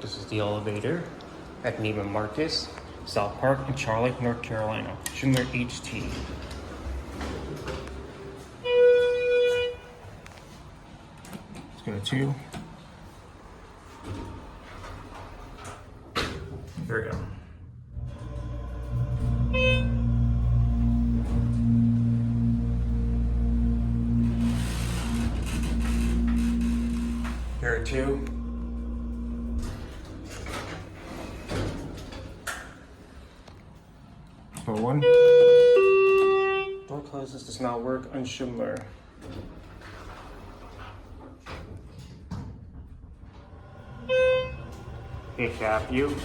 This is the elevator at Neiman Marcus, SouthPark in Charlotte, North Carolina. Schindler HT. Let's go to 2. Here we go. Here are 2. For 1. Door closes, does not work on Schindler. Fifth Avenue.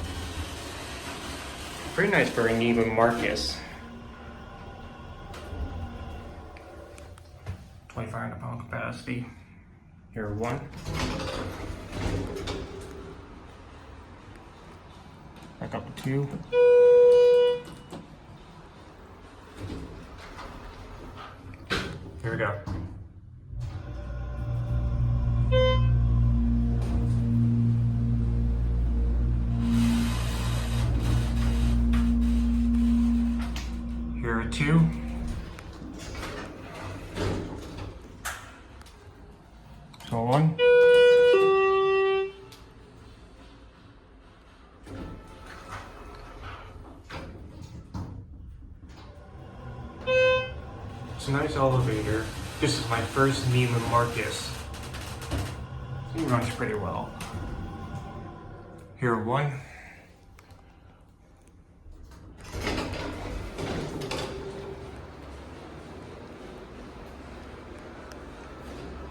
Pretty nice for a Neiman Marcus. 2,500-pound capacity. Here, 1. Back up to 2. Here we go. Here are 2. So 1. It's a nice elevator. This is my first Neiman Marcus. He runs pretty well. Here, 1.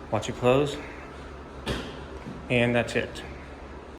Watch it close. And that's it.